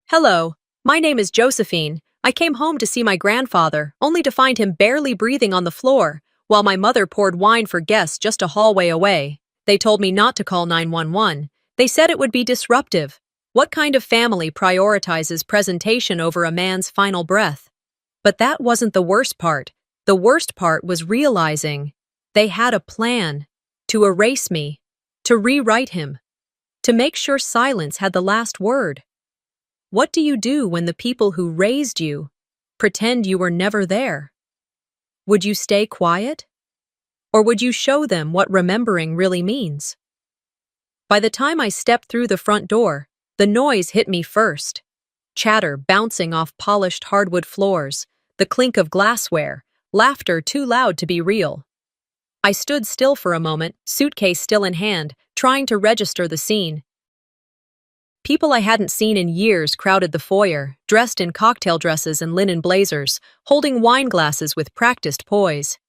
Hello, my name is Josephine. I came home to see my grandfather, only to find him barely breathing on the floor, while my mother poured wine for guests just a hallway away. They told me not to call 911. They said it would be disruptive. What kind of family prioritizes presentation over a man's final breath? But that wasn't the worst part. The worst part was realizing they had a plan to erase me, to rewrite him, to make sure silence had the last word. What do you do when the people who raised you pretend you were never there? Would you stay quiet? Or would you show them what remembering really means? By the time I stepped through the front door, the noise hit me first. Chatter bouncing off polished hardwood floors, the clink of glassware, laughter too loud to be real. I stood still for a moment, suitcase still in hand, trying to register the scene. People I hadn't seen in years crowded the foyer, dressed in cocktail dresses and linen blazers, holding wine glasses with practiced poise.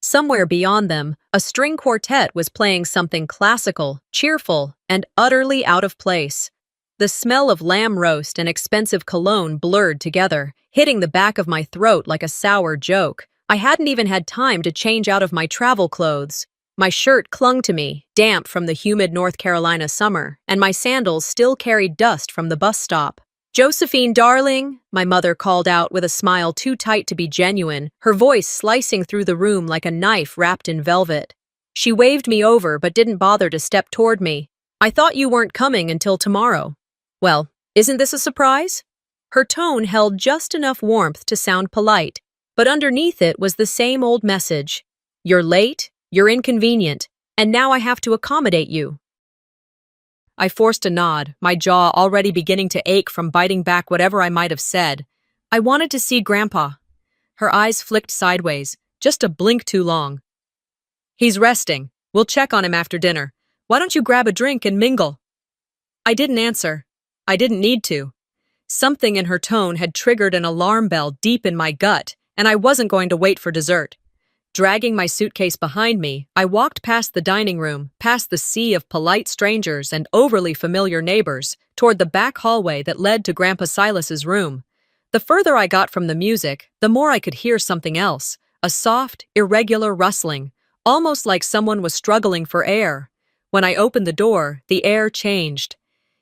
Somewhere beyond them, a string quartet was playing something classical, cheerful, and utterly out of place. The smell of lamb roast and expensive cologne blurred together, hitting the back of my throat like a sour joke. I hadn't even had time to change out of my travel clothes. My shirt clung to me, damp from the humid North Carolina summer, and my sandals still carried dust from the bus stop. "Josephine, darling," my mother called out with a smile too tight to be genuine, her voice slicing through the room like a knife wrapped in velvet. She waved me over but didn't bother to step toward me. "I thought you weren't coming until tomorrow." "Well, isn't this a surprise?" Her tone held just enough warmth to sound polite, but underneath it was the same old message. "You're late. You're inconvenient, and now I have to accommodate you." I forced a nod, my jaw already beginning to ache from biting back whatever I might have said. "I wanted to see Grandpa." Her eyes flicked sideways, just a blink too long. "He's resting. We'll check on him after dinner. Why don't you grab a drink and mingle?" I didn't answer. I didn't need to. Something in her tone had triggered an alarm bell deep in my gut, and I wasn't going to wait for dessert. Dragging my suitcase behind me, I walked past the dining room, past the sea of polite strangers and overly familiar neighbors, toward the back hallway that led to Grandpa Silas's room. The further I got from the music, the more I could hear something else, a soft, irregular rustling, almost like someone was struggling for air. When I opened the door, the air changed.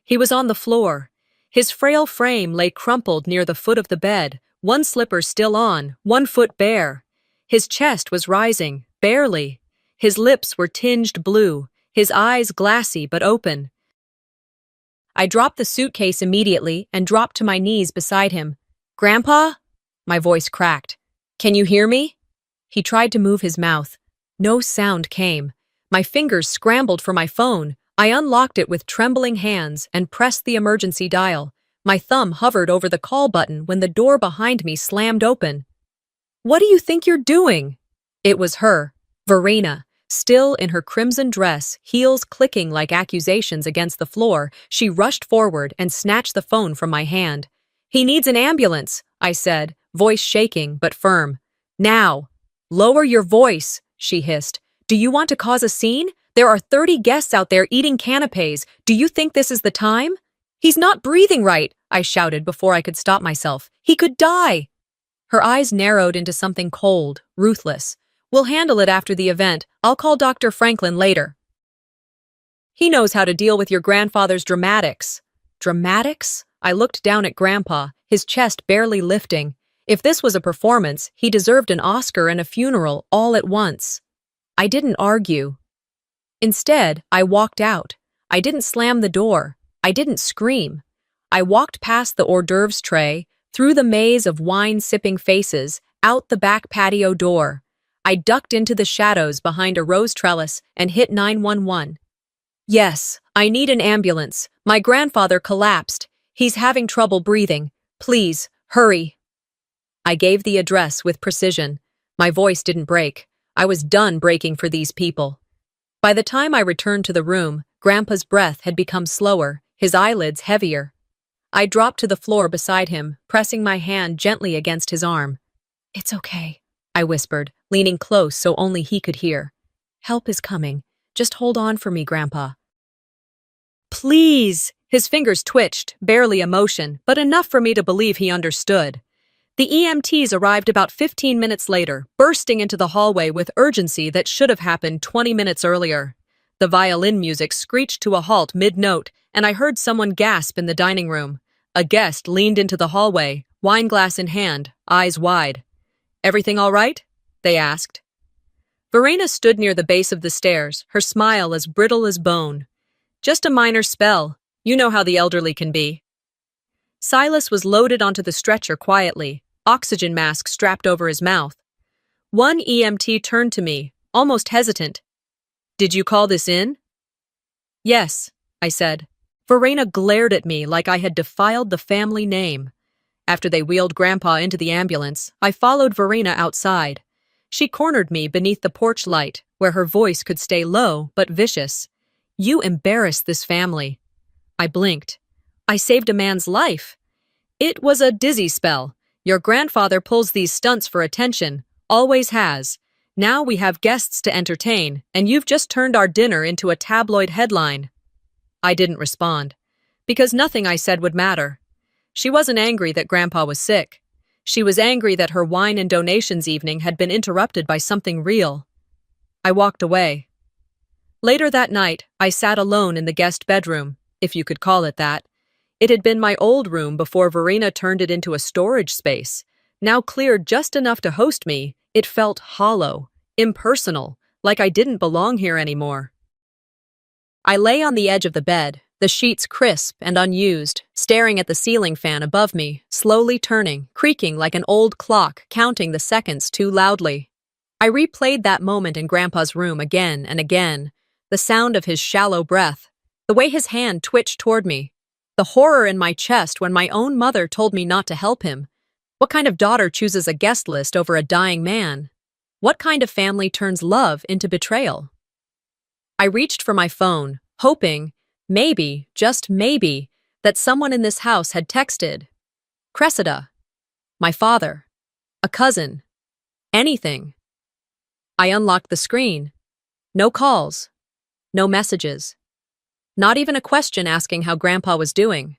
He was on the floor. His frail frame lay crumpled near the foot of the bed, one slipper still on, one foot bare. His chest was rising, barely. His lips were tinged blue, his eyes glassy but open. I dropped the suitcase immediately and dropped to my knees beside him. "Grandpa?" My voice cracked. "Can you hear me?" He tried to move his mouth. No sound came. My fingers scrambled for my phone. I unlocked it with trembling hands and pressed the emergency dial. My thumb hovered over the call button when the door behind me slammed open. "What do you think you're doing?" It was her, Verena, still in her crimson dress, heels clicking like accusations against the floor. She rushed forward and snatched the phone from my hand. "He needs an ambulance," I said, voice shaking but firm. "Now." "Lower your voice," she hissed. "Do you want to cause a scene? There are 30 guests out there eating canapes. Do you think this is the time?" "He's not breathing right," I shouted before I could stop myself. "He could die." Her eyes narrowed into something cold, ruthless. "We'll handle it after the event. I'll call Dr. Franklin later. He knows how to deal with your grandfather's dramatics." Dramatics? I looked down at Grandpa, his chest barely lifting. If this was a performance, he deserved an Oscar and a funeral all at once. I didn't argue. Instead, I walked out. I didn't slam the door. I didn't scream. I walked past the hors d'oeuvres tray, through the maze of wine-sipping faces, out the back patio door. I ducked into the shadows behind a rose trellis and hit 911. "Yes, I need an ambulance. My grandfather collapsed. He's having trouble breathing. Please, hurry." I gave the address with precision. My voice didn't break. I was done breaking for these people. By the time I returned to the room, Grandpa's breath had become slower, his eyelids heavier. I dropped to the floor beside him, pressing my hand gently against his arm. "It's okay," I whispered, leaning close so only he could hear. "Help is coming. Just hold on for me, Grandpa." "Please," His fingers twitched, barely a motion, but enough for me to believe he understood. The EMTs arrived about 15 minutes later, bursting into the hallway with urgency that should have happened 20 minutes earlier. The violin music screeched to a halt mid-note, and I heard someone gasp in the dining room. A guest leaned into the hallway, wine glass in hand, eyes wide. "Everything all right?" they asked. Verena stood near the base of the stairs, her smile as brittle as bone. "Just a minor spell. You know how the elderly can be." Silas was loaded onto the stretcher quietly, oxygen mask strapped over his mouth. One EMT turned to me, almost hesitant. "Did you call this in?" "Yes," I said. Verena glared at me like I had defiled the family name. After they wheeled Grandpa into the ambulance, I followed Verena outside. She cornered me beneath the porch light, where her voice could stay low but vicious. "You embarrassed this family." I blinked. "I saved a man's life." "It was a dizzy spell. Your grandfather pulls these stunts for attention, always has. Now we have guests to entertain, and you've just turned our dinner into a tabloid headline." I didn't respond, because nothing I said would matter. She wasn't angry that Grandpa was sick. She was angry that her wine and donations evening had been interrupted by something real. I walked away. Later that night, I sat alone in the guest bedroom, if you could call it that. It had been my old room before Verena turned it into a storage space. Now cleared just enough to host me, it felt hollow, impersonal, like I didn't belong here anymore. I lay on the edge of the bed, the sheets crisp and unused, staring at the ceiling fan above me, slowly turning, creaking like an old clock, counting the seconds too loudly. I replayed that moment in Grandpa's room again and again, the sound of his shallow breath, the way his hand twitched toward me, the horror in my chest when my own mother told me not to help him. What kind of daughter chooses a guest list over a dying man? What kind of family turns love into betrayal? I reached for my phone, hoping, maybe, just maybe, that someone in this house had texted. Cressida. My father. A cousin. Anything. I unlocked the screen. No calls. No messages. Not even a question asking how Grandpa was doing.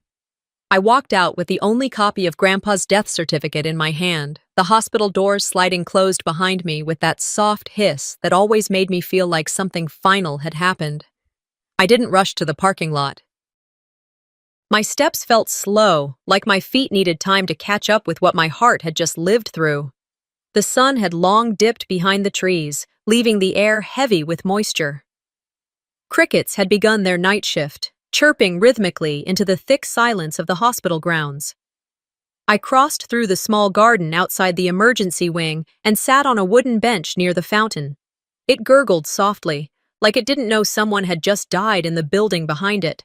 I walked out with the only copy of Grandpa's death certificate in my hand, the hospital doors sliding closed behind me with that soft hiss that always made me feel like something final had happened. I didn't rush to the parking lot. My steps felt slow, like my feet needed time to catch up with what my heart had just lived through. The sun had long dipped behind the trees, leaving the air heavy with moisture. Crickets had begun their night shift, chirping rhythmically into the thick silence of the hospital grounds. I crossed through the small garden outside the emergency wing and sat on a wooden bench near the fountain. It gurgled softly, like it didn't know someone had just died in the building behind it.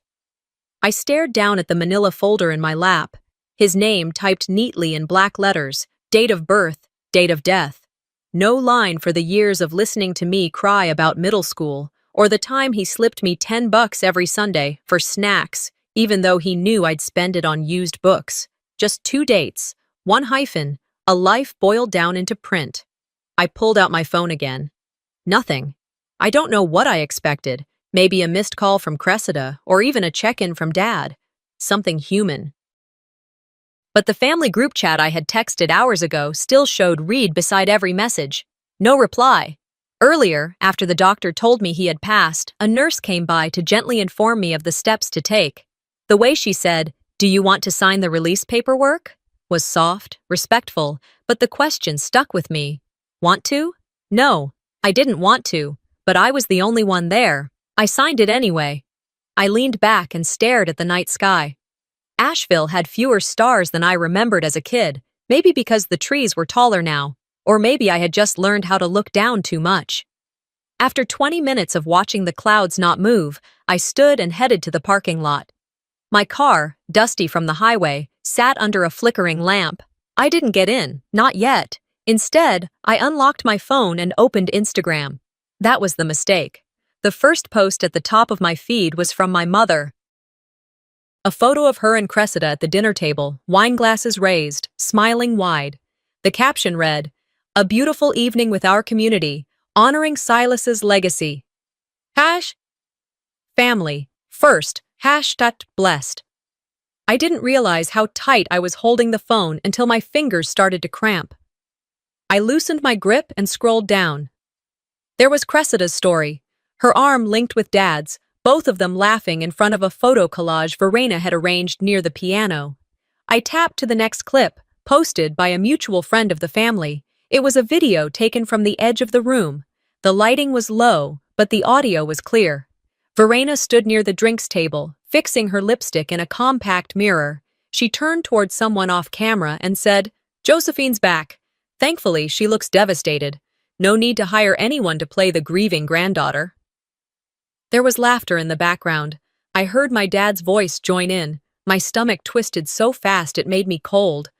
I stared down at the manila folder in my lap, his name typed neatly in black letters, date of birth, date of death. No line for the years of listening to me cry about middle school, or the time he slipped me $10 every Sunday for snacks, even though he knew I'd spend it on used books. Just 2 dates, 1 hyphen, a life boiled down into print. I pulled out my phone again. Nothing. I don't know what I expected. Maybe a missed call from Cressida, or even a check-in from Dad. Something human. But the family group chat I had texted hours ago still showed read beside every message. No reply. Earlier, after the doctor told me he had passed, a nurse came by to gently inform me of the steps to take. The way she said, "Do you want to sign the release paperwork?" was soft, respectful, but the question stuck with me. Want to? No, I didn't want to, but I was the only one there. I signed it anyway. I leaned back and stared at the night sky. Asheville had fewer stars than I remembered as a kid, maybe because the trees were taller now. Or maybe I had just learned how to look down too much. After 20 minutes of watching the clouds not move, I stood and headed to the parking lot. My car, dusty from the highway, sat under a flickering lamp. I didn't get in, not yet. Instead, I unlocked my phone and opened Instagram. That was the mistake. The first post at the top of my feed was from my mother. A photo of her and Cressida at the dinner table, wine glasses raised, smiling wide. The caption read, "A beautiful evening with our community, honoring Silas's legacy." Family, first, #blessed. I didn't realize how tight I was holding the phone until my fingers started to cramp. I loosened my grip and scrolled down. There was Cressida's story, her arm linked with Dad's, both of them laughing in front of a photo collage Verena had arranged near the piano. I tapped to the next clip, posted by a mutual friend of the family. It was a video taken from the edge of the room. The lighting was low, but the audio was clear. Verena stood near the drinks table, fixing her lipstick in a compact mirror. She turned toward someone off camera and said, "Josephine's back." Thankfully, she looks devastated. No need to hire anyone to play the grieving granddaughter. There was laughter in the background. I heard my dad's voice join in. My stomach twisted so fast it made me cold.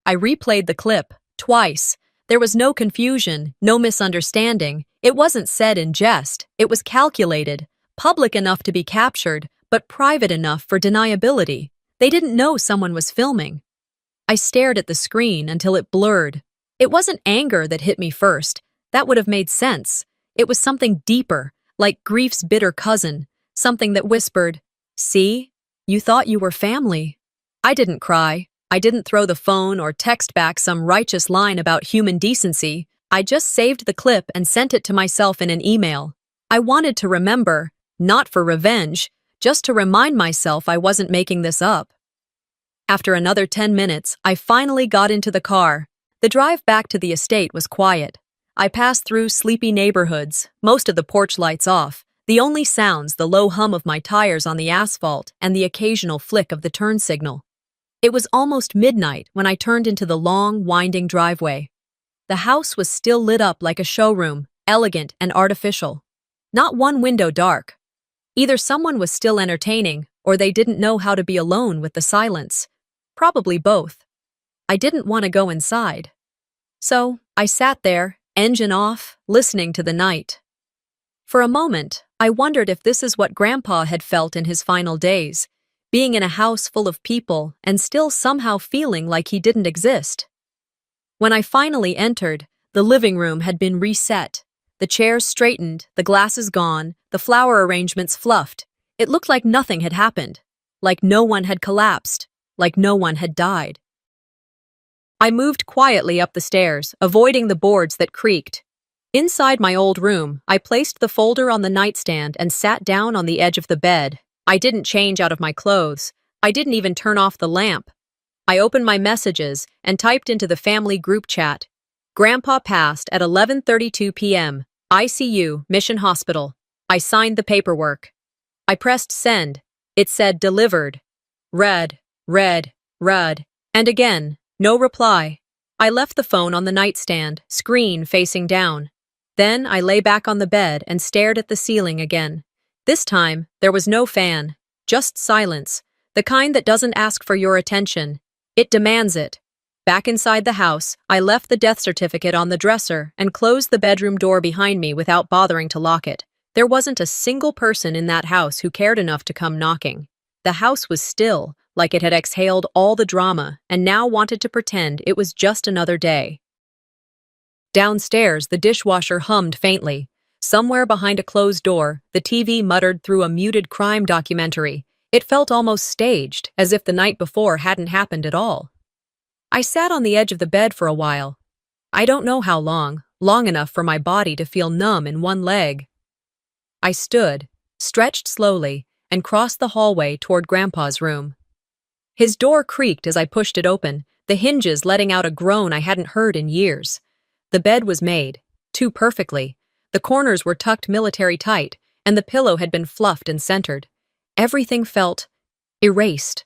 I replayed the clip, twice. There was no confusion, no misunderstanding. It wasn't said in jest. It was calculated, public enough to be captured, but private enough for deniability. They didn't know someone was filming. I stared at the screen until it blurred. It wasn't anger that hit me first. That would have made sense. It was something deeper, like grief's bitter cousin, something that whispered, "See? You thought you were family." I didn't cry. I didn't throw the phone or text back some righteous line about human decency. I just saved the clip and sent it to myself in an email. I wanted to remember, not for revenge, just to remind myself I wasn't making this up. After another 10 minutes, I finally got into the car. The drive back to the estate was quiet. I passed through sleepy neighborhoods, most of the porch lights off. The only sounds, the low hum of my tires on the asphalt and the occasional flick of the turn signal. It was almost midnight when I turned into the long, winding driveway. The house was still lit up like a showroom, elegant and artificial. Not one window dark. Either someone was still entertaining, or they didn't know how to be alone with the silence. Probably both. I didn't want to go inside. So, I sat there, engine off, listening to the night. For a moment, I wondered if this is what Grandpa had felt in his final days, being in a house full of people and still somehow feeling like he didn't exist. When I finally entered, the living room had been reset. The chairs straightened, the glasses gone, the flower arrangements fluffed. It looked like nothing had happened, like no one had collapsed, like no one had died. I moved quietly up the stairs, avoiding the boards that creaked. Inside my old room, I placed the folder on the nightstand and sat down on the edge of the bed. I didn't change out of my clothes. I didn't even turn off the lamp. I opened my messages and typed into the family group chat. Grandpa passed at 11:32 p.m. ICU, Mission Hospital. I signed the paperwork. I pressed send. It said delivered. Read, and again, no reply. I left the phone on the nightstand, screen facing down. Then I lay back on the bed and stared at the ceiling again. This time, there was no fan, just silence, the kind that doesn't ask for your attention. It demands it. Back inside the house, I left the death certificate on the dresser and closed the bedroom door behind me without bothering to lock it. There wasn't a single person in that house who cared enough to come knocking. The house was still, like it had exhaled all the drama and now wanted to pretend it was just another day. Downstairs, the dishwasher hummed faintly. Somewhere behind a closed door, the TV muttered through a muted crime documentary. It felt almost staged, as if the night before hadn't happened at all. I sat on the edge of the bed for a while. I don't know how long enough for my body to feel numb in one leg. I stood, stretched slowly, and crossed the hallway toward Grandpa's room. His door creaked as I pushed it open, the hinges letting out a groan I hadn't heard in years. The bed was made, too perfectly. The corners were tucked military tight, and the pillow had been fluffed and centered. Everything felt erased.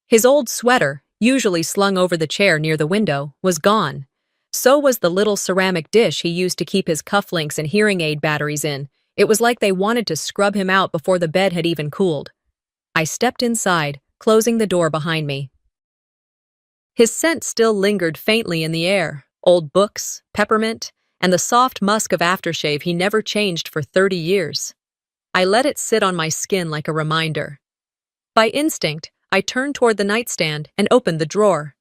His old sweater, usually slung over the chair near the window, was gone. So was the little ceramic dish he used to keep his cufflinks and hearing aid batteries in. It was like they wanted to scrub him out before the bed had even cooled. I stepped inside, closing the door behind me. His scent still lingered faintly in the air, old books, peppermint, and the soft musk of aftershave he never changed for 30 years. I let it sit on my skin like a reminder. By instinct, I turned toward the nightstand and opened the drawer.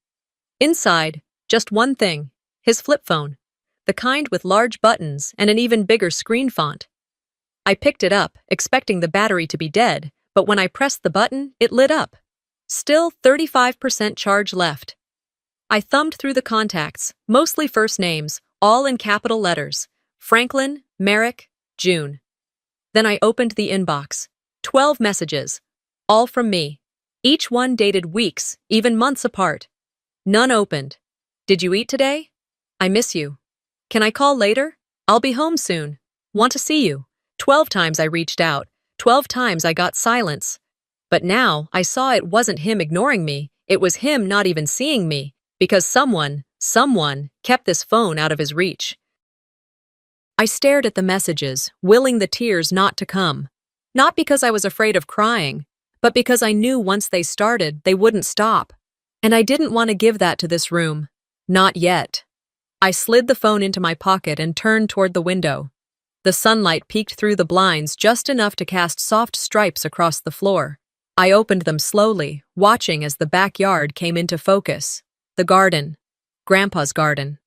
Inside, just one thing, his flip phone, the kind with large buttons and an even bigger screen font. I picked it up, expecting the battery to be dead, but when I pressed the button, it lit up. Still 35% charge left. I thumbed through the contacts, mostly first names, all in capital letters. Franklin, Merrick, June. Then I opened the inbox. 12 messages. All from me. Each one dated weeks, even months apart. None opened. Did you eat today? I miss you. Can I call later? I'll be home soon. Want to see you. 12 times I reached out. 12 times I got silence. But now I saw it wasn't him ignoring me. It was him not even seeing me, because someone kept this phone out of his reach. I stared at the messages, willing the tears not to come. Not because I was afraid of crying, but because I knew once they started, they wouldn't stop. And I didn't want to give that to this room. Not yet. I slid the phone into my pocket and turned toward the window. The sunlight peeked through the blinds just enough to cast soft stripes across the floor. I opened them slowly, watching as the backyard came into focus. The garden. Grandpa's garden.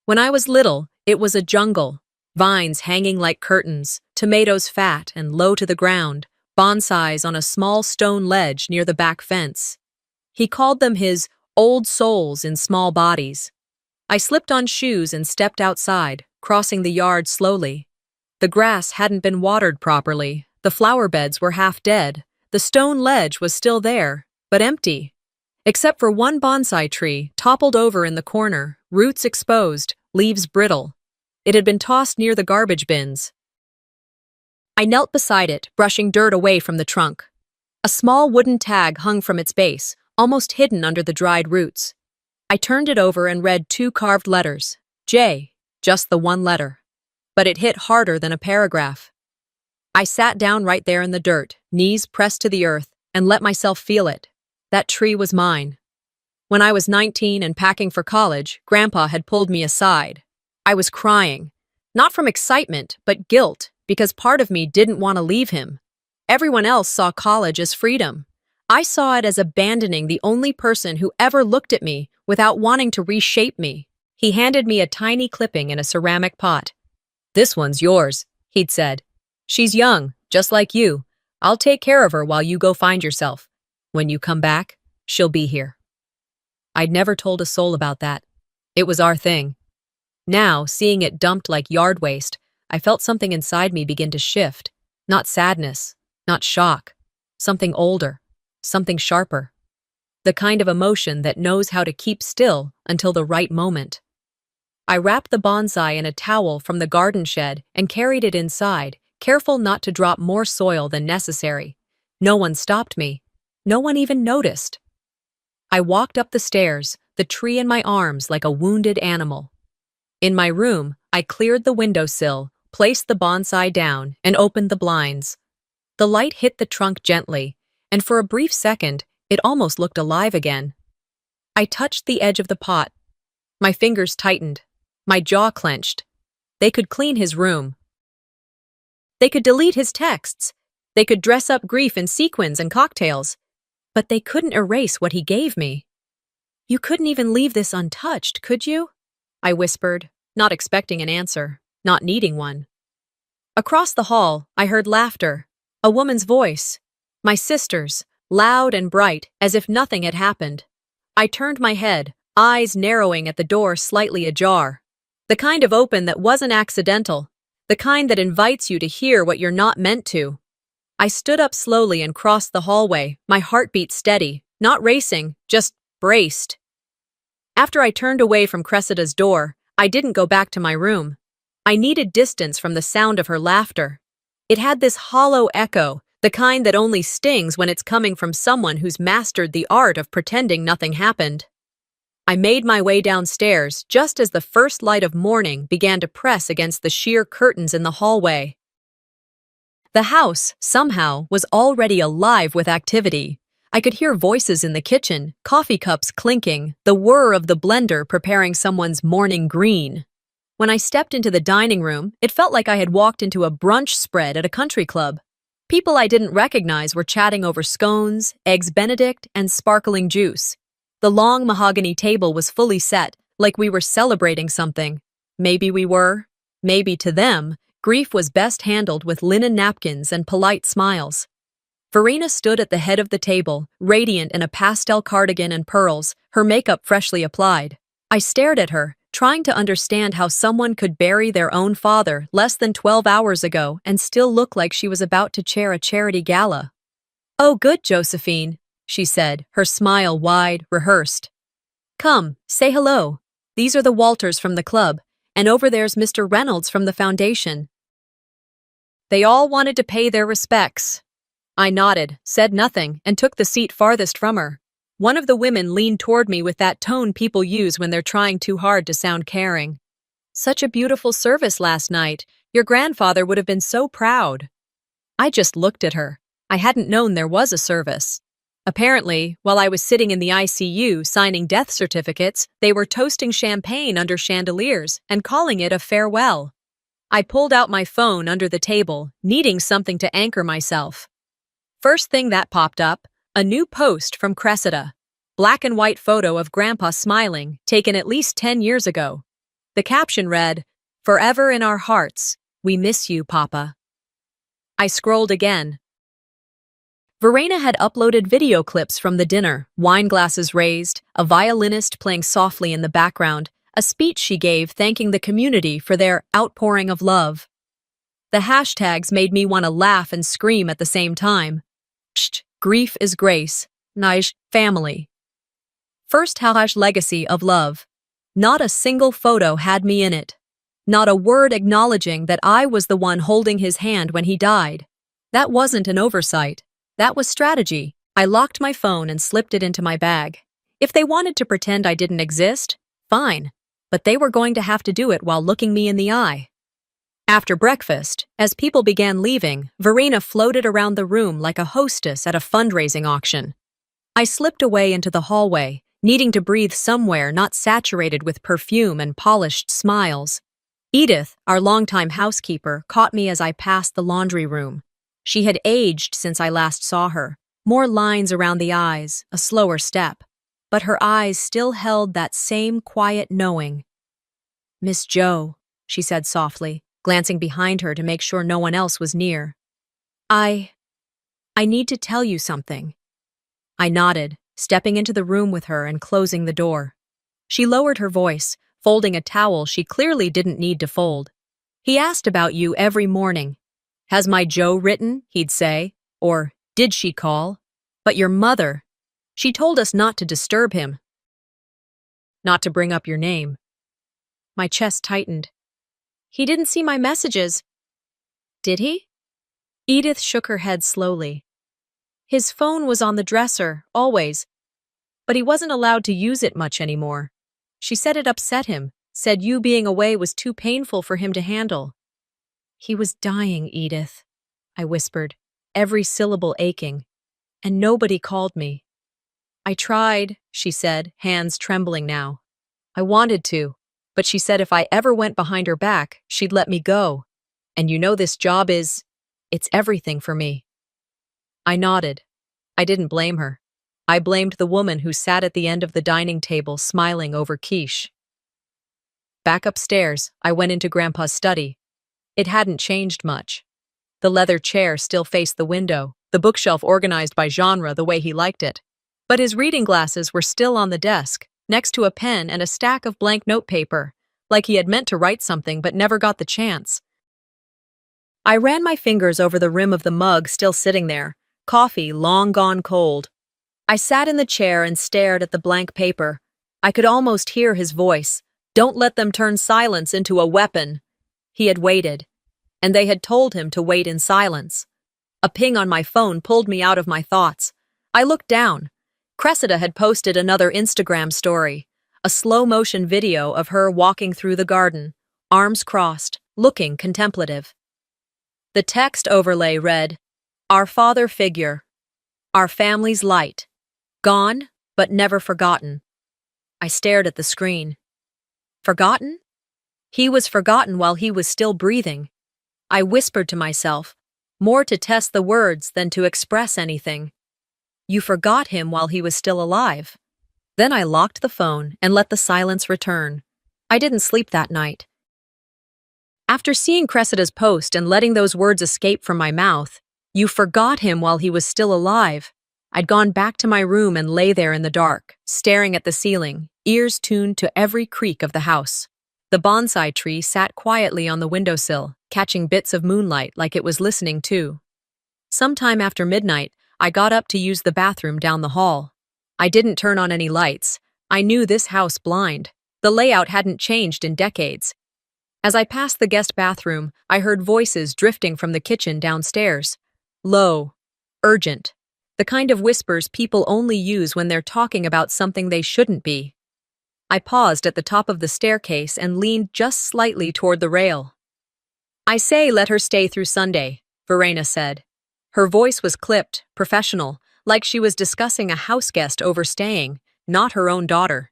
When I was little, it was a jungle. Vines hanging like curtains, tomatoes fat and low to the ground, bonsais on a small stone ledge near the back fence. He called them his old souls in small bodies. I slipped on shoes and stepped outside, crossing the yard slowly. The grass hadn't been watered properly, the flower beds were half dead, the stone ledge was still there, but empty. Except for one bonsai tree, toppled over in the corner, roots exposed, leaves brittle. It had been tossed near the garbage bins. I knelt beside it, brushing dirt away from the trunk. A small wooden tag hung from its base, almost hidden under the dried roots. I turned it over and read 2 carved letters. J, just the one letter. But it hit harder than a paragraph. I sat down right there in the dirt, knees pressed to the earth, and let myself feel it. That tree was mine. When I was 19 and packing for college, Grandpa had pulled me aside. I was crying. Not from excitement, but guilt, because part of me didn't want to leave him. Everyone else saw college as freedom. I saw it as abandoning the only person who ever looked at me without wanting to reshape me. He handed me a tiny clipping in a ceramic pot. "This one's yours," he'd said. "She's young, just like you. I'll take care of her while you go find yourself. When you come back, she'll be here." I'd never told a soul about that. It was our thing. Now, seeing it dumped like yard waste, I felt something inside me begin to shift. Not sadness, not shock. Something older, something sharper. The kind of emotion that knows how to keep still until the right moment. I wrapped the bonsai in a towel from the garden shed and carried it inside, careful not to drop more soil than necessary. No one stopped me. No one even noticed. I walked up the stairs, the tree in my arms like a wounded animal. In my room, I cleared the windowsill, placed the bonsai down, and opened the blinds. The light hit the trunk gently, and for a brief second, it almost looked alive again. I touched the edge of the pot. My fingers tightened. My jaw clenched. They could clean his room. They could delete his texts. They could dress up grief in sequins and cocktails. But they couldn't erase what he gave me. "You couldn't even leave this untouched, could you?" I whispered, not expecting an answer, not needing one. Across the hall, I heard laughter, a woman's voice. My sister's, loud and bright, as if nothing had happened. I turned my head, eyes narrowing at the door slightly ajar. The kind of open that wasn't accidental, the kind that invites you to hear what you're not meant to. I stood up slowly and crossed the hallway, my heartbeat steady, not racing, just braced. After I turned away from Cressida's door, I didn't go back to my room. I needed distance from the sound of her laughter. It had this hollow echo, the kind that only stings when it's coming from someone who's mastered the art of pretending nothing happened. I made my way downstairs just as the first light of morning began to press against the sheer curtains in the hallway. The house, somehow, was already alive with activity. I could hear voices in the kitchen, coffee cups clinking, the whir of the blender preparing someone's morning green. When I stepped into the dining room, it felt like I had walked into a brunch spread at a country club. People I didn't recognize were chatting over scones, eggs Benedict, and sparkling juice. The long mahogany table was fully set, like we were celebrating something. Maybe we were. Maybe to them, grief was best handled with linen napkins and polite smiles. Verena stood at the head of the table, radiant in a pastel cardigan and pearls, her makeup freshly applied. I stared at her, trying to understand how someone could bury their own father less than 12 hours ago and still look like she was about to chair a charity gala. "Oh, good, Josephine," she said, her smile wide, rehearsed. "Come, say hello. These are the Walters from the club, and over there's Mr. Reynolds from the foundation." They all wanted to pay their respects. I nodded, said nothing, and took the seat farthest from her. One of the women leaned toward me with that tone people use when they're trying too hard to sound caring. "Such a beautiful service last night. Your grandfather would have been so proud." I just looked at her. I hadn't known there was a service. Apparently, while I was sitting in the ICU signing death certificates, they were toasting champagne under chandeliers and calling it a farewell. I pulled out my phone under the table, needing something to anchor myself. First thing that popped up, a new post from Cressida. Black and white photo of Grandpa smiling, taken at least 10 years ago. The caption read, "Forever in our hearts, we miss you, Papa." I scrolled again. Verena had uploaded video clips from the dinner, wine glasses raised, a violinist playing softly in the background, a speech she gave thanking the community for their outpouring of love. The hashtags made me want to laugh and scream at the same time. Psht, grief is grace. Nij, family. First legacy of love. Not a single photo had me in it. Not a word acknowledging that I was the one holding his hand when he died. That wasn't an oversight. That was strategy. I locked my phone and slipped it into my bag. If they wanted to pretend I didn't exist, fine. But they were going to have to do it while looking me in the eye. After breakfast, as people began leaving, Verena floated around the room like a hostess at a fundraising auction. I slipped away into the hallway, needing to breathe somewhere not saturated with perfume and polished smiles. Edith, our longtime housekeeper, caught me as I passed the laundry room. She had aged since I last saw her, more lines around the eyes, a slower step. But her eyes still held that same quiet knowing. "Miss Joe," she said softly, glancing behind her to make sure no one else was near. I need to tell you something." I nodded, stepping into the room with her and closing the door. She lowered her voice, folding a towel she clearly didn't need to fold. "He asked about you every morning. 'Has my Joe written?' he'd say, or 'Did she call?' But your mother, she told us not to disturb him. Not to bring up your name." My chest tightened. "He didn't see my messages." "Did he?" Edith shook her head slowly. "His phone was on the dresser, always. But he wasn't allowed to use it much anymore. She said it upset him, said you being away was too painful for him to handle." "He was dying, Edith," I whispered, every syllable aching. "And nobody called me." "I tried," she said, hands trembling now. "I wanted to, but she said if I ever went behind her back, she'd let me go. And you know this job it's everything for me." I nodded. I didn't blame her. I blamed the woman who sat at the end of the dining table smiling over quiche. Back upstairs, I went into Grandpa's study. It hadn't changed much. The leather chair still faced the window, the bookshelf organized by genre the way he liked it. But his reading glasses were still on the desk, next to a pen and a stack of blank notepaper, like he had meant to write something but never got the chance. I ran my fingers over the rim of the mug still sitting there, coffee long gone cold. I sat in the chair and stared at the blank paper. I could almost hear his voice. "Don't let them turn silence into a weapon." He had waited, and they had told him to wait in silence. A ping on my phone pulled me out of my thoughts. I looked down. Cressida had posted another Instagram story, a slow-motion video of her walking through the garden, arms crossed, looking contemplative. The text overlay read, "Our father figure, our family's light, gone but never forgotten." I stared at the screen. Forgotten? He was forgotten while he was still breathing. I whispered to myself, more to test the words than to express anything. You forgot him while he was still alive. Then I locked the phone and let the silence return. I didn't sleep that night. After seeing Cressida's post and letting those words escape from my mouth, You forgot him while he was still alive. I'd gone back to my room and lay there in the dark, staring at the ceiling, ears tuned to every creak of the house. The bonsai tree sat quietly on the windowsill, catching bits of moonlight like it was listening too. Sometime after midnight, I got up to use the bathroom down the hall. I didn't turn on any lights. I knew this house blind. The layout hadn't changed in decades. As I passed the guest bathroom, I heard voices drifting from the kitchen downstairs. Low, urgent, the kind of whispers people only use when they're talking about something they shouldn't be. I paused at the top of the staircase and leaned just slightly toward the rail. I say let her stay through Sunday, Verena said. Her voice was clipped, professional, like she was discussing a house guest overstaying, not her own daughter.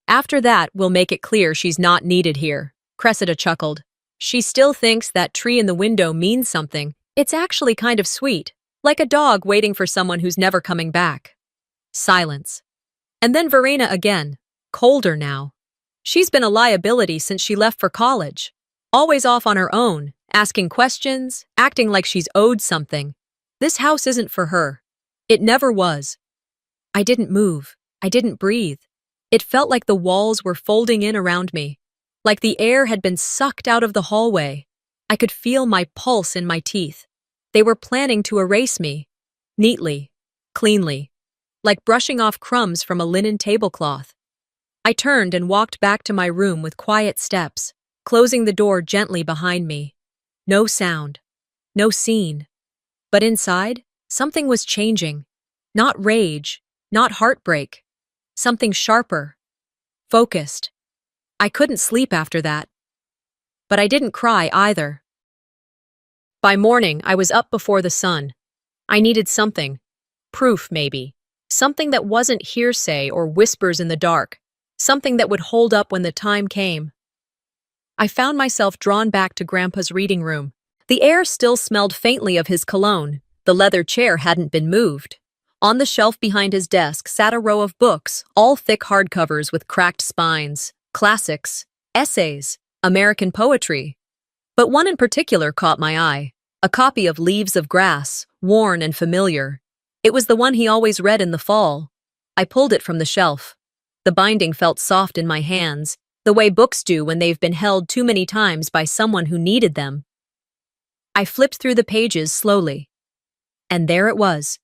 After that, we'll make it clear she's not needed here, Cressida chuckled. She still thinks that tree in the window means something. It's actually kind of sweet, like a dog waiting for someone who's never coming back. Silence. And then Verena again, colder now. She's been a liability since she left for college. Always off on her own, asking questions, acting like she's owed something. This house isn't for her. It never was. I didn't move. I didn't breathe. It felt like the walls were folding in around me, like the air had been sucked out of the hallway. I could feel my pulse in my teeth. They were planning to erase me. Neatly, cleanly, like brushing off crumbs from a linen tablecloth. I turned and walked back to my room with quiet steps, closing the door gently behind me. No sound. No scene. But inside, something was changing. Not rage, not heartbreak. Something sharper. Focused. I couldn't sleep after that. But I didn't cry either. By morning, I was up before the sun. I needed something. Proof, maybe. Something that wasn't hearsay or whispers in the dark. Something that would hold up when the time came. I found myself drawn back to Grandpa's reading room. The air still smelled faintly of his cologne. The leather chair hadn't been moved. On the shelf behind his desk sat a row of books, all thick hardcovers with cracked spines. Classics, essays, American poetry. But one in particular caught my eye. A copy of Leaves of Grass, worn and familiar. It was the one he always read in the fall. I pulled it from the shelf. The binding felt soft in my hands, the way books do when they've been held too many times by someone who needed them. I flipped through the pages slowly. And there it was,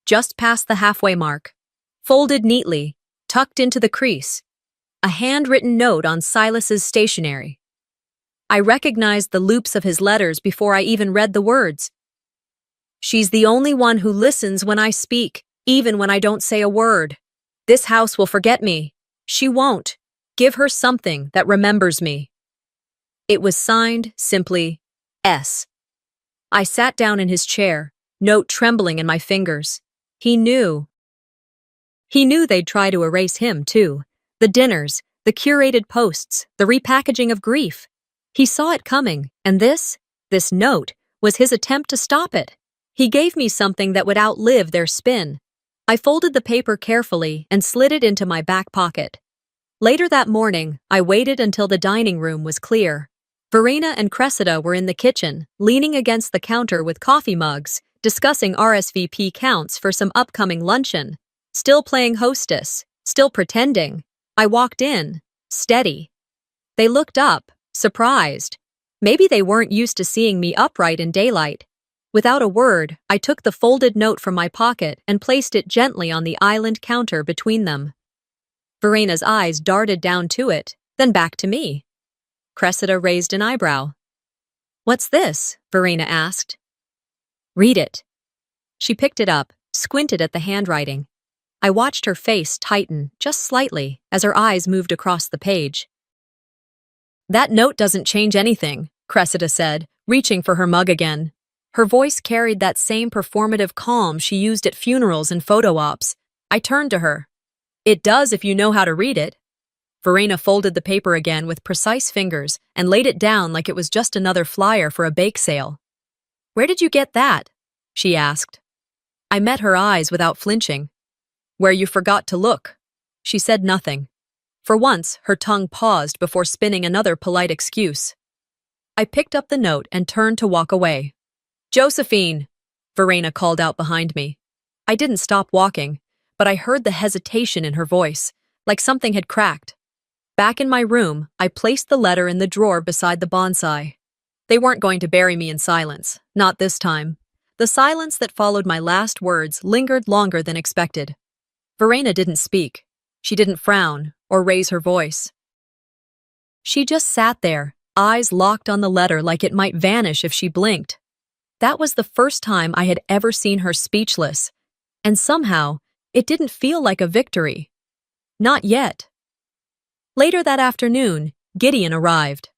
just past the halfway mark, folded neatly, tucked into the crease. A handwritten note on Silas's stationery. I recognized the loops of his letters before I even read the words. She's the only one who listens when I speak, even when I don't say a word. This house will forget me. She won't. Give her something that remembers me. It was signed simply, S. I sat down in his chair, note trembling in my fingers. He knew. He knew they'd try to erase him, too. The dinners, the curated posts, the repackaging of grief. He saw it coming, and this note, was his attempt to stop it. He gave me something that would outlive their spin. I folded the paper carefully and slid it into my back pocket. Later that morning, I waited until the dining room was clear. Verena and Cressida were in the kitchen, leaning against the counter with coffee mugs, discussing RSVP counts for some upcoming luncheon. Still playing hostess, still pretending. I walked in, steady. They looked up, surprised. Maybe they weren't used to seeing me upright in daylight. Without a word, I took the folded note from my pocket and placed it gently on the island counter between them. Verena's eyes darted down to it, then back to me. Cressida raised an eyebrow. "What's this?" Verena asked. "Read it." She picked it up, squinted at the handwriting. I watched her face tighten, just slightly, as her eyes moved across the page. "That note doesn't change anything," Cressida said, reaching for her mug again. Her voice carried that same performative calm she used at funerals and photo ops. I turned to her. "It does if you know how to read it." Verena folded the paper again with precise fingers and laid it down like it was just another flyer for a bake sale. "Where did you get that?" she asked. I met her eyes without flinching. "Where you forgot to look." She said nothing. For once, her tongue paused before spinning another polite excuse. I picked up the note and turned to walk away. Josephine! Verena called out behind me. I didn't stop walking, but I heard the hesitation in her voice, like something had cracked. Back in my room, I placed the letter in the drawer beside the bonsai. They weren't going to bury me in silence, not this time. The silence that followed my last words lingered longer than expected. Verena didn't speak. She didn't frown or raise her voice. She just sat there, eyes locked on the letter like it might vanish if she blinked. That was the first time I had ever seen her speechless, and somehow, it didn't feel like a victory. Not yet. Later that afternoon, Gideon arrived.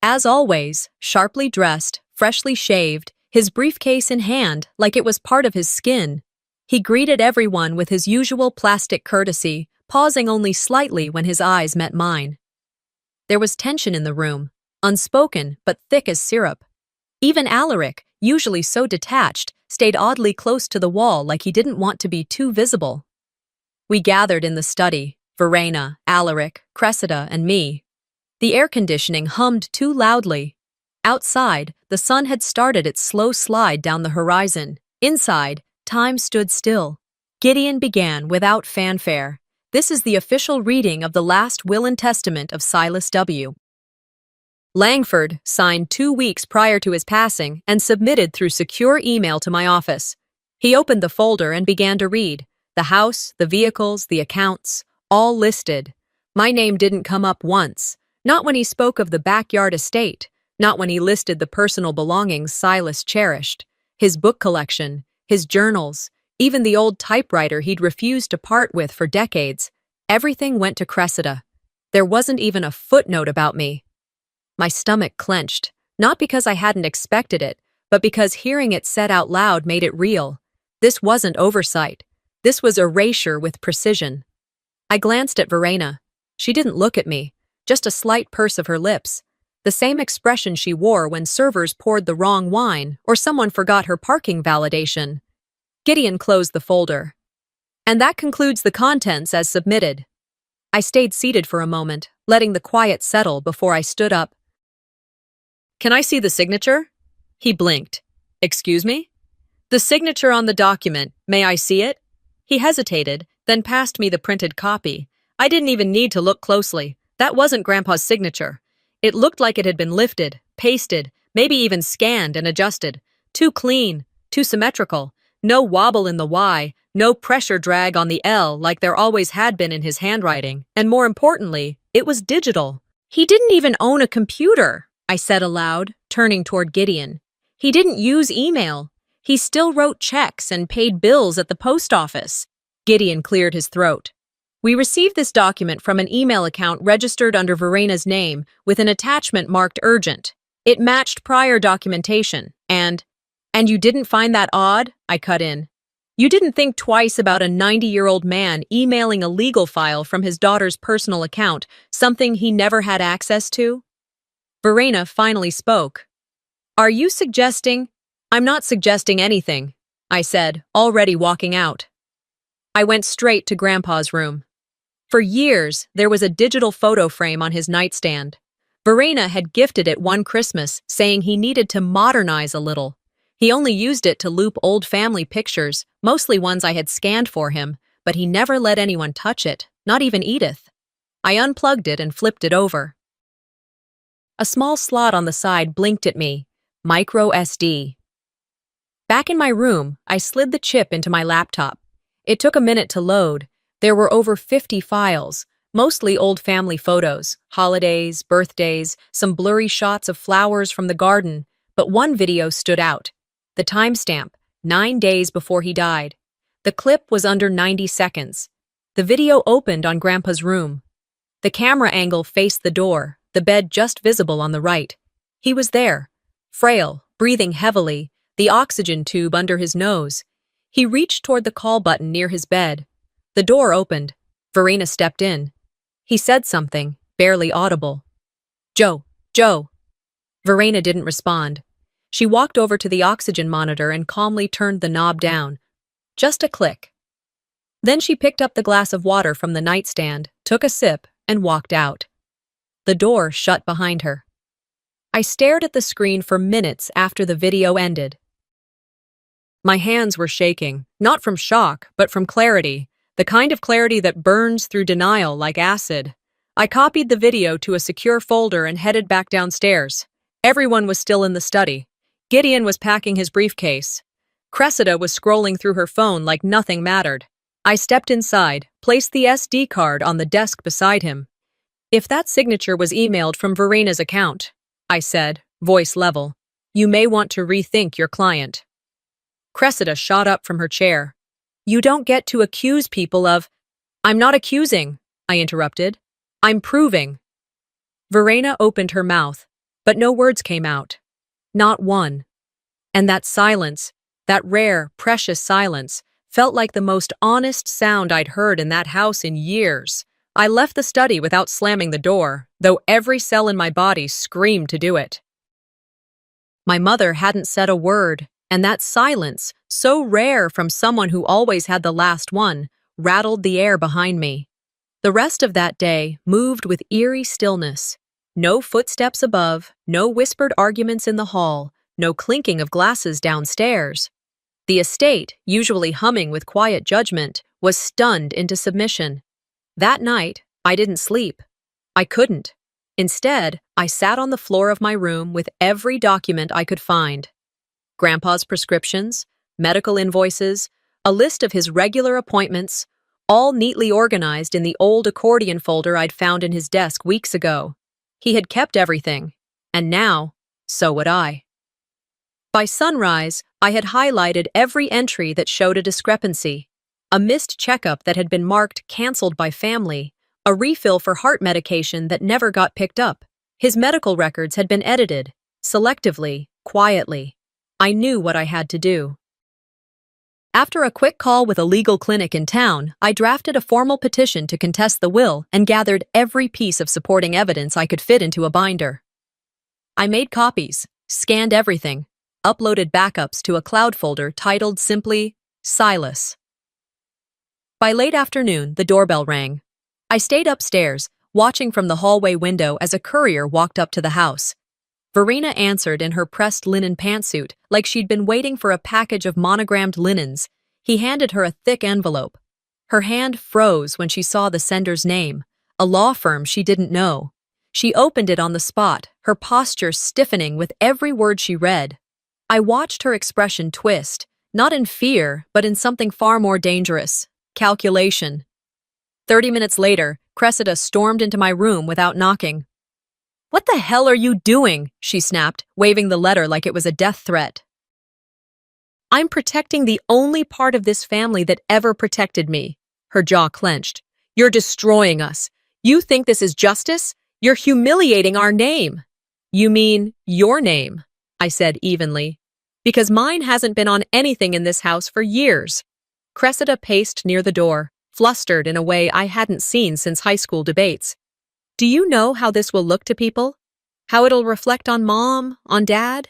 As always, sharply dressed, freshly shaved, his briefcase in hand like it was part of his skin. He greeted everyone with his usual plastic courtesy, pausing only slightly when his eyes met mine. There was tension in the room, unspoken but thick as syrup. Even Alaric, usually so detached, stayed oddly close to the wall like he didn't want to be too visible. We gathered in the study, Verena, Alaric, Cressida, and me. The air conditioning hummed too loudly. Outside, the sun had started its slow slide down the horizon. Inside, time stood still. Gideon began without fanfare. This is the official reading of the last will and testament of Silas W. Langford, signed 2 weeks prior to his passing and submitted through secure email to my office. He opened the folder and began to read. The house, the vehicles, the accounts, all listed. My name didn't come up once. Not when he spoke of the backyard estate. Not when he listed the personal belongings Silas cherished. His book collection, his journals, even the old typewriter he'd refused to part with for decades. Everything went to Cressida. There wasn't even a footnote about me. My stomach clenched, not because I hadn't expected it, but because hearing it said out loud made it real. This wasn't oversight. This was erasure with precision. I glanced at Verena. She didn't look at me, just a slight purse of her lips, the same expression she wore when servers poured the wrong wine or someone forgot her parking validation. Gideon closed the folder. And that concludes the contents as submitted. I stayed seated for a moment, letting the quiet settle before I stood up. Can I see the signature? He blinked. Excuse me? The signature on the document, may I see it? He hesitated, then passed me the printed copy. I didn't even need to look closely. That wasn't Grandpa's signature. It looked like it had been lifted, pasted, maybe even scanned and adjusted. Too clean, too symmetrical. No wobble in the Y, no pressure drag on the L like there always had been in his handwriting. And more importantly, it was digital. He didn't even own a computer, I said aloud, turning toward Gideon. He didn't use email. He still wrote checks and paid bills at the post office. Gideon cleared his throat. We received this document from an email account registered under Verena's name with an attachment marked urgent. It matched prior documentation, and you didn't find that odd? I cut in. You didn't think twice about a 90-year-old man emailing a legal file from his daughter's personal account, something he never had access to? Verena finally spoke. Are you suggesting? I'm not suggesting anything, I said, already walking out. I went straight to Grandpa's room. For years, there was a digital photo frame on his nightstand. Verena had gifted it one Christmas, saying he needed to modernize a little. He only used it to loop old family pictures, mostly ones I had scanned for him, but he never let anyone touch it, not even Edith. I unplugged it and flipped it over. A small slot on the side blinked at me. Micro SD. Back in my room, I slid the chip into my laptop. It took a minute to load. There were over 50 files, mostly old family photos, holidays, birthdays, some blurry shots of flowers from the garden, but one video stood out. The timestamp, 9 days before he died. The clip was under 90 seconds. The video opened on Grandpa's room. The camera angle faced the door, the bed just visible on the right. He was there, frail, breathing heavily, the oxygen tube under his nose. He reached toward the call button near his bed. The door opened. Verena stepped in. He said something, barely audible. Joe. Verena didn't respond. She walked over to the oxygen monitor and calmly turned the knob down. Just a click. Then she picked up the glass of water from the nightstand, took a sip, and walked out. The door shut behind her. I stared at the screen for minutes after the video ended. My hands were shaking, not from shock, but from clarity, the kind of clarity that burns through denial like acid. I copied the video to a secure folder and headed back downstairs. Everyone was still in the study. Gideon was packing his briefcase. Cressida was scrolling through her phone like nothing mattered. I stepped inside, placed the SD card on the desk beside him. "If that signature was emailed from Verena's account," I said, voice level, "you may want to rethink your client." Cressida shot up from her chair. "You don't get to accuse people of—" "I'm not accusing," I interrupted. "I'm proving." Verena opened her mouth, but no words came out. Not one. And that silence, that rare, precious silence, felt like the most honest sound I'd heard in that house in years. I left the study without slamming the door, though every cell in my body screamed to do it. My mother hadn't said a word, and that silence, so rare from someone who always had the last one, rattled the air behind me. The rest of that day moved with eerie stillness. No footsteps above, no whispered arguments in the hall, no clinking of glasses downstairs. The estate, usually humming with quiet judgment, was stunned into submission. That night, I didn't sleep. I couldn't. Instead, I sat on the floor of my room with every document I could find. Grandpa's prescriptions, medical invoices, a list of his regular appointments, all neatly organized in the old accordion folder I'd found in his desk weeks ago. He had kept everything, and now, so would I. By sunrise, I had highlighted every entry that showed a discrepancy. A missed checkup that had been marked canceled by family, a refill for heart medication that never got picked up. His medical records had been edited, selectively, quietly. I knew what I had to do. After a quick call with a legal clinic in town, I drafted a formal petition to contest the will and gathered every piece of supporting evidence I could fit into a binder. I made copies, scanned everything, uploaded backups to a cloud folder titled simply, Silas. By late afternoon, the doorbell rang. I stayed upstairs, watching from the hallway window as a courier walked up to the house. Verena answered in her pressed linen pantsuit, like she'd been waiting for a package of monogrammed linens. He handed her a thick envelope. Her hand froze when she saw the sender's name, a law firm she didn't know. She opened it on the spot, her posture stiffening with every word she read. I watched her expression twist, not in fear, but in something far more dangerous. Calculation. 30 minutes later, Cressida stormed into my room without knocking. "What the hell are you doing?" she snapped, waving the letter like it was a death threat. "I'm protecting the only part of this family that ever protected me." Her jaw clenched. "You're destroying us. You think this is justice? You're humiliating our name." "You mean your name," I said evenly. "Because mine hasn't been on anything in this house for years." Cressida paced near the door, flustered in a way I hadn't seen since high school debates. "Do you know how this will look to people? How it'll reflect on Mom, on Dad?"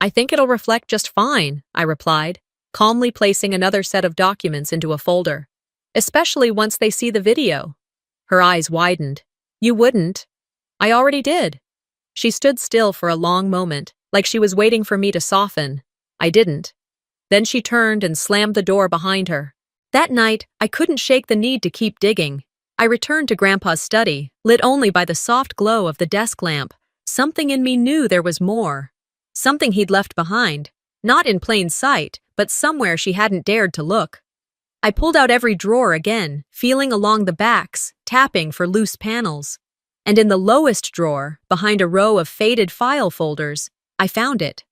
"I think it'll reflect just fine," I replied, calmly placing another set of documents into a folder. "Especially once they see the video." Her eyes widened. "You wouldn't." "I already did." She stood still for a long moment, like she was waiting for me to soften. I didn't. Then she turned and slammed the door behind her. That night, I couldn't shake the need to keep digging. I returned to Grandpa's study, lit only by the soft glow of the desk lamp. Something in me knew there was more. Something he'd left behind, not in plain sight, but somewhere she hadn't dared to look. I pulled out every drawer again, feeling along the backs, tapping for loose panels. And in the lowest drawer, behind a row of faded file folders, I found it.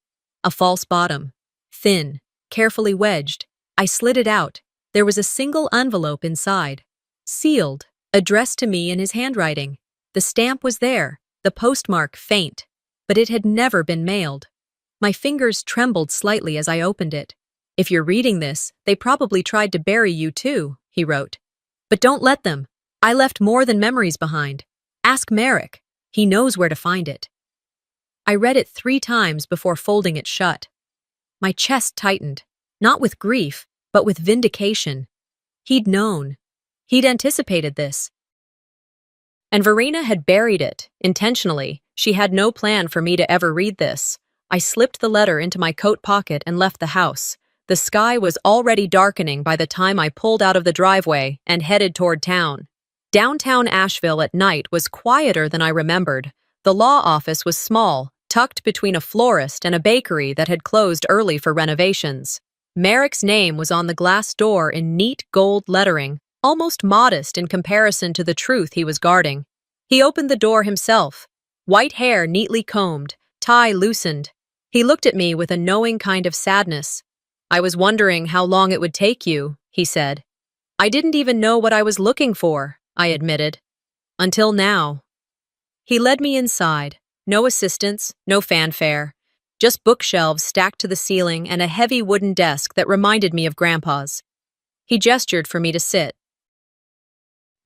A false bottom. Thin, carefully wedged. I slid it out. There was a single envelope inside. Sealed, addressed to me in his handwriting. The stamp was there, the postmark faint, but it had never been mailed. My fingers trembled slightly as I opened it. "If you're reading this, they probably tried to bury you too," he wrote. "But don't let them. I left more than memories behind. Ask Merrick. He knows where to find it." I read it 3 times before folding it shut. My chest tightened, not with grief, but with vindication. He'd known. He'd anticipated this. And Verena had buried it, intentionally. She had no plan for me to ever read this. I slipped the letter into my coat pocket and left the house. The sky was already darkening by the time I pulled out of the driveway and headed toward town. Downtown Asheville at night was quieter than I remembered. The law office was small, tucked between a florist and a bakery that had closed early for renovations. Merrick's name was on the glass door in neat gold lettering, almost modest in comparison to the truth he was guarding. He opened the door himself, white hair neatly combed, tie loosened. He looked at me with a knowing kind of sadness. "I was wondering how long it would take you," he said. "I didn't even know what I was looking for," I admitted. "Until now." He led me inside. No assistance, no fanfare. Just bookshelves stacked to the ceiling and a heavy wooden desk that reminded me of Grandpa's. He gestured for me to sit.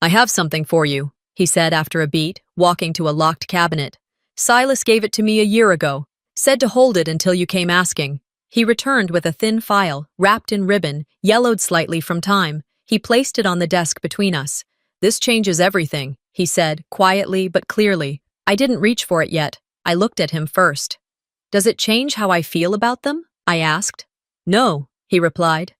"I have something for you," he said after a beat, walking to a locked cabinet. "Silas gave it to me a year ago, said to hold it until you came asking." He returned with a thin file, wrapped in ribbon, yellowed slightly from time. He placed it on the desk between us. "This changes everything," he said, quietly but clearly. I didn't reach for it yet. I looked at him first. "Does it change how I feel about them?" I asked. "No," he replied.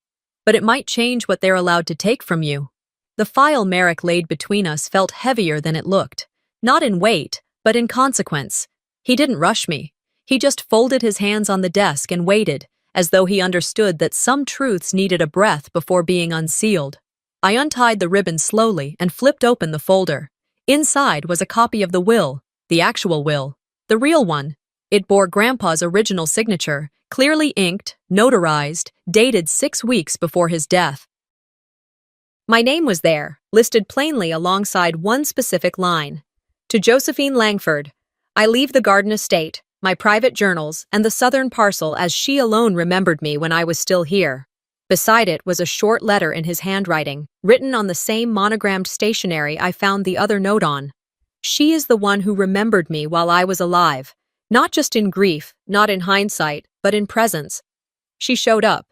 "But it might change what they're allowed to take from you." The file Merrick laid between us felt heavier than it looked. Not in weight, but in consequence. He didn't rush me. He just folded his hands on the desk and waited, as though he understood that some truths needed a breath before being unsealed. I untied the ribbon slowly and flipped open the folder. Inside was a copy of the will, the actual will, the real one. It bore Grandpa's original signature, clearly inked, notarized, dated 6 weeks before his death. My name was there, listed plainly alongside one specific line. "To Josephine Langford, I leave the garden estate, my private journals, and the southern parcel as she alone remembered me when I was still here." Beside it was a short letter in his handwriting, written on the same monogrammed stationery I found the other note on. "She is the one who remembered me while I was alive, not just in grief, not in hindsight, but in presence. She showed up."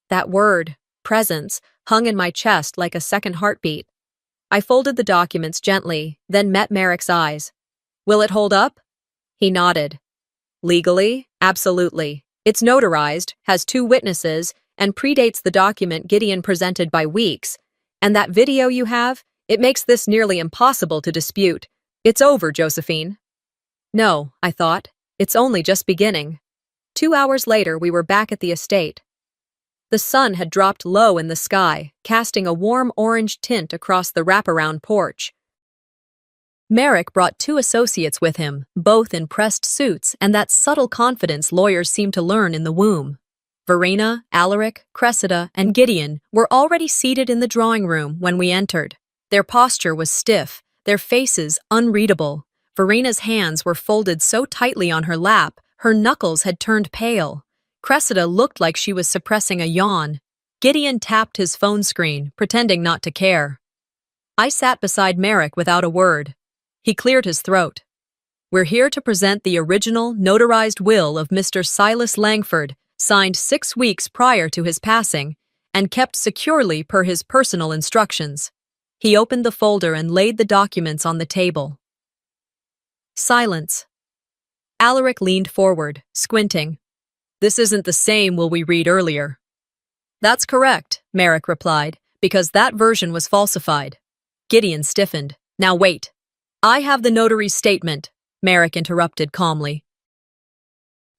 That word, presence, hung in my chest like a second heartbeat. I folded the documents gently, then met Merrick's eyes. "Will it hold up?" He nodded. "Legally, absolutely. It's notarized, has 2 witnesses, and predates the document Gideon presented by weeks. And that video you have, it makes this nearly impossible to dispute. It's over, Josephine." No, I thought. It's only just beginning. 2 hours later, we were back at the estate. The sun had dropped low in the sky, casting a warm orange tint across the wraparound porch. Merrick brought 2 associates with him, both in pressed suits and that subtle confidence lawyers seem to learn in the womb. Verena, Alaric, Cressida, and Gideon were already seated in the drawing room when we entered. Their posture was stiff, their faces unreadable. Verena's hands were folded so tightly on her lap, her knuckles had turned pale. Cressida looked like she was suppressing a yawn. Gideon tapped his phone screen, pretending not to care. I sat beside Merrick without a word. He cleared his throat. "We're here to present the original, notarized will of Mr. Silas Langford, signed 6 weeks prior to his passing, and kept securely per his personal instructions." He opened the folder and laid the documents on the table. Silence. Alaric leaned forward, squinting. "This isn't the same will we read earlier." "That's correct," Merrick replied, "because that version was falsified." Gideon stiffened. "Now wait. I have the notary's statement," Merrick interrupted calmly,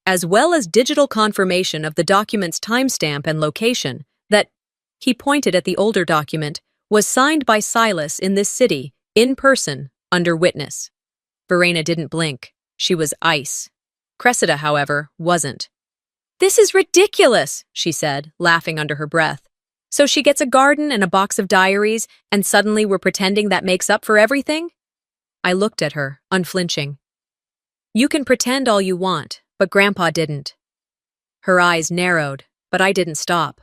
"as well as digital confirmation of the document's timestamp and location, that," he pointed at the older document, "was signed by Silas in this city, in person, under witness." Verena didn't blink. She was ice. Cressida, however, wasn't. "This is ridiculous," she said, laughing under her breath. "So she gets a garden and a box of diaries, and suddenly we're pretending that makes up for everything?" I looked at her, unflinching. "You can pretend all you want, but Grandpa didn't." Her eyes narrowed, but I didn't stop.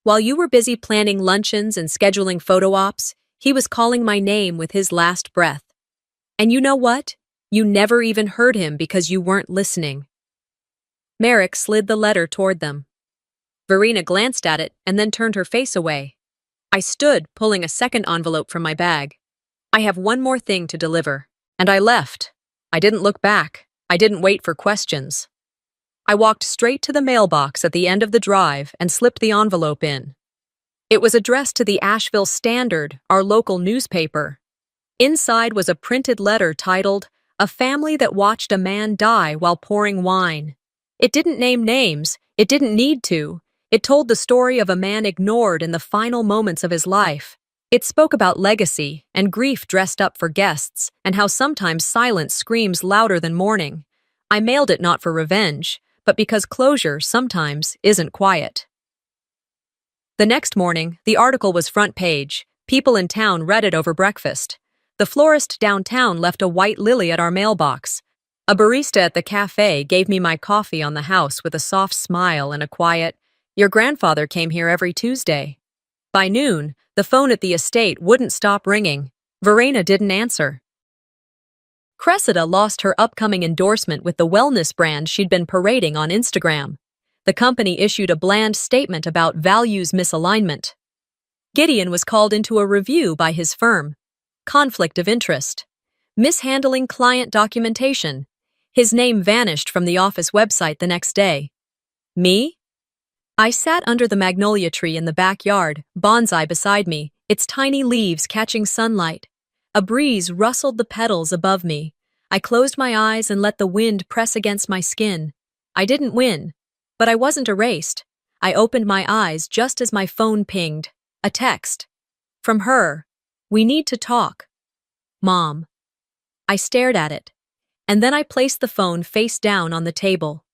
"While you were busy planning luncheons and scheduling photo ops, he was calling my name with his last breath. And you know what? You never even heard him because you weren't listening." Merrick slid the letter toward them. Verena glanced at it and then turned her face away. I stood, pulling a second envelope from my bag. "I have one more thing to deliver." And I left. I didn't look back. I didn't wait for questions. I walked straight to the mailbox at the end of the drive and slipped the envelope in. It was addressed to the Asheville Standard, our local newspaper. Inside was a printed letter titled, "A Family That Watched a Man Die While Pouring Wine." It didn't name names, it didn't need to. It told the story of a man ignored in the final moments of his life. It spoke about legacy and grief dressed up for guests, and how sometimes silence screams louder than mourning. I mailed it not for revenge, but because closure sometimes isn't quiet. The next morning, the article was front page. People in town read it over breakfast. The florist downtown left a white lily at our mailbox. A barista at the cafe gave me my coffee on the house with a soft smile and a quiet, "Your grandfather came here every Tuesday." By noon, the phone at the estate wouldn't stop ringing. Verena didn't answer. Cressida lost her upcoming endorsement with the wellness brand she'd been parading on Instagram. The company issued a bland statement about values misalignment. Gideon was called into a review by his firm. Conflict of interest. Mishandling client documentation. His name vanished from the office website the next day. Me? I sat under the magnolia tree in the backyard, bonsai beside me, its tiny leaves catching sunlight. A breeze rustled the petals above me. I closed my eyes and let the wind press against my skin. I didn't win, but I wasn't erased. I opened my eyes just as my phone pinged. A text. From her. "We need to talk. Mom." I stared at it, and then I placed the phone face down on the table.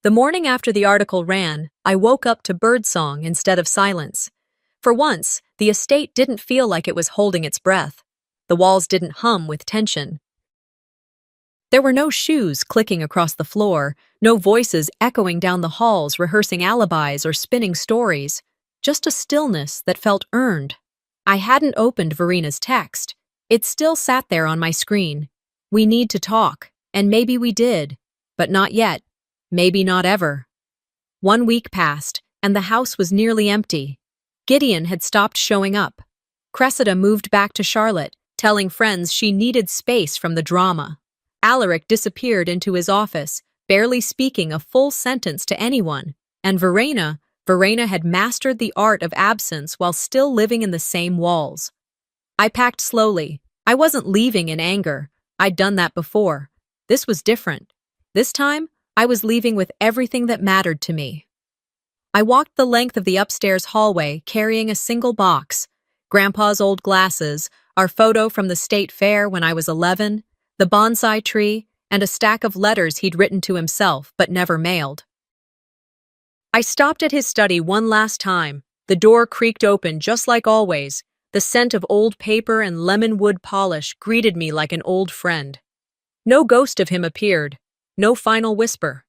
The morning after the article ran, I woke up to birdsong instead of silence. For once, the estate didn't feel like it was holding its breath. The walls didn't hum with tension. There were no shoes clicking across the floor, no voices echoing down the halls rehearsing alibis or spinning stories, just a stillness that felt earned. I hadn't opened Verena's text. It still sat there on my screen. We need to talk, and maybe we did, but not yet, maybe not ever. 1 week passed, and the house was nearly empty. Gideon had stopped showing up. Cressida moved back to Charlotte, telling friends she needed space from the drama. Alaric disappeared into his office, barely speaking a full sentence to anyone, and Verena had mastered the art of absence while still living in the same walls. I packed slowly. I wasn't leaving in anger. I'd done that before. This was different. This time, I was leaving with everything that mattered to me. I walked the length of the upstairs hallway carrying a single box. Grandpa's old glasses, our photo from the state fair when I was 11, the bonsai tree, and a stack of letters he'd written to himself but never mailed. I stopped at his study one last time. The door creaked open just like always. The scent of old paper and lemon wood polish greeted me like an old friend. No ghost of him appeared, no final whisper.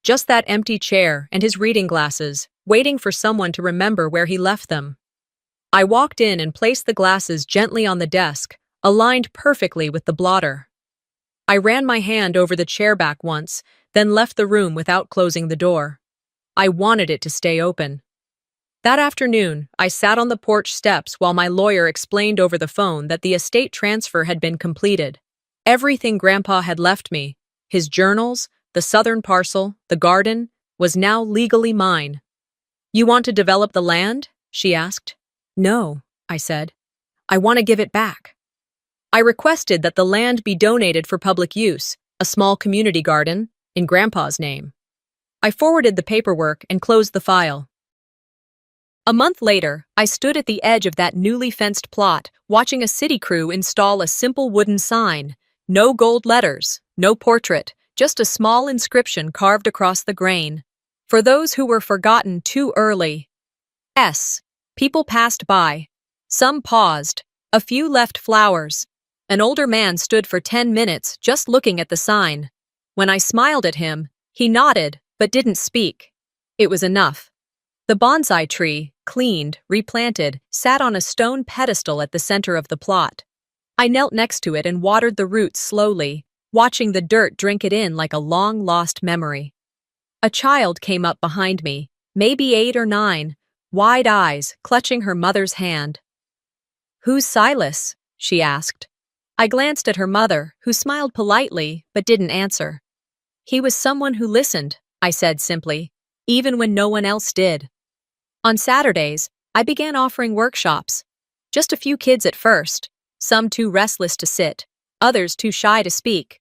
Just that empty chair and his reading glasses, waiting for someone to remember where he left them. I walked in and placed the glasses gently on the desk, aligned perfectly with the blotter. I ran my hand over the chair back once, then left the room without closing the door. I wanted it to stay open. That afternoon, I sat on the porch steps while my lawyer explained over the phone that the estate transfer had been completed. Everything Grandpa had left me, his journals, the southern parcel, the garden, was now legally mine. "You want to develop the land?" she asked. "No," I said. "I want to give it back." I requested that the land be donated for public use, a small community garden, in Grandpa's name. I forwarded the paperwork and closed the file. A month later, I stood at the edge of that newly fenced plot, watching a city crew install a simple wooden sign. No gold letters, no portrait, just a small inscription carved across the grain. For those who were forgotten too early. People passed by. Some paused. A few left flowers. An older man stood for 10 minutes just looking at the sign. When I smiled at him, he nodded but didn't speak. It was enough. The bonsai tree, cleaned, replanted, sat on a stone pedestal at the center of the plot. I knelt next to it and watered the roots slowly, watching the dirt drink it in like a long-lost memory. A child came up behind me, maybe 8 or 9, wide eyes, clutching her mother's hand. "Who's Silas?" she asked. I glanced at her mother, who smiled politely but didn't answer. "He was someone who listened," I said simply, even when no one else did. On Saturdays, I began offering workshops. Just a few kids at first, some too restless to sit, others too shy to speak.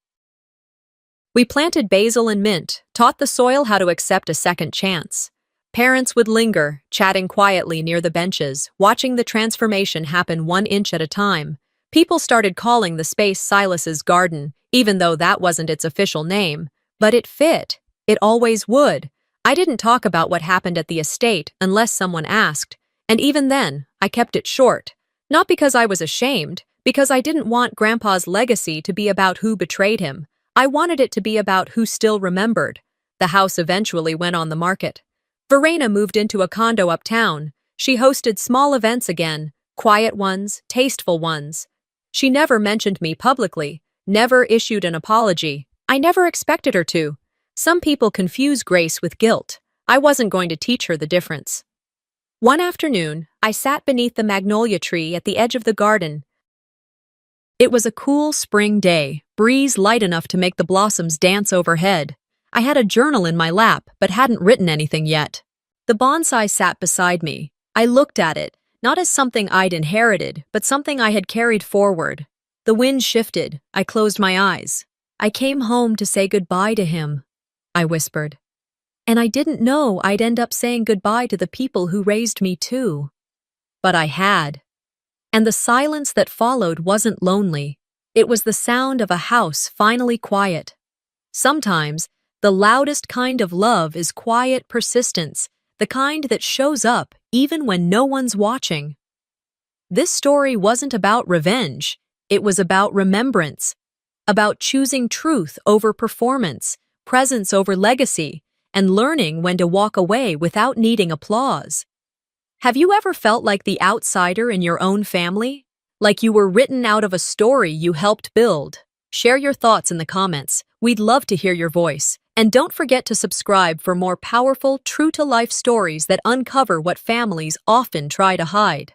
We planted basil and mint, taught the soil how to accept a second chance. Parents would linger, chatting quietly near the benches, watching the transformation happen 1 inch at a time. People started calling the space Silas's garden, even though that wasn't its official name. But it fit. It always would. I didn't talk about what happened at the estate unless someone asked, and even then, I kept it short. Not because I was ashamed, because I didn't want Grandpa's legacy to be about who betrayed him. I wanted it to be about who still remembered. The house eventually went on the market. Verena moved into a condo uptown. She hosted small events again, quiet ones, tasteful ones. She never mentioned me publicly, never issued an apology. I never expected her to. Some people confuse grace with guilt. I wasn't going to teach her the difference. One afternoon, I sat beneath the magnolia tree at the edge of the garden. It was a cool spring day, breeze light enough to make the blossoms dance overhead. I had a journal in my lap, but hadn't written anything yet. The bonsai sat beside me. I looked at it, not as something I'd inherited, but something I had carried forward. The wind shifted. I closed my eyes. I came home to say goodbye to him, I whispered. And I didn't know I'd end up saying goodbye to the people who raised me too. But I had. And the silence that followed wasn't lonely. It was the sound of a house finally quiet. Sometimes, the loudest kind of love is quiet persistence, the kind that shows up even when no one's watching. This story wasn't about revenge. It was about remembrance, about choosing truth over performance, presence over legacy, and learning when to walk away without needing applause. Have you ever felt like the outsider in your own family? Like you were written out of a story you helped build? Share your thoughts in the comments. We'd love to hear your voice. And don't forget to subscribe for more powerful, true-to-life stories that uncover what families often try to hide.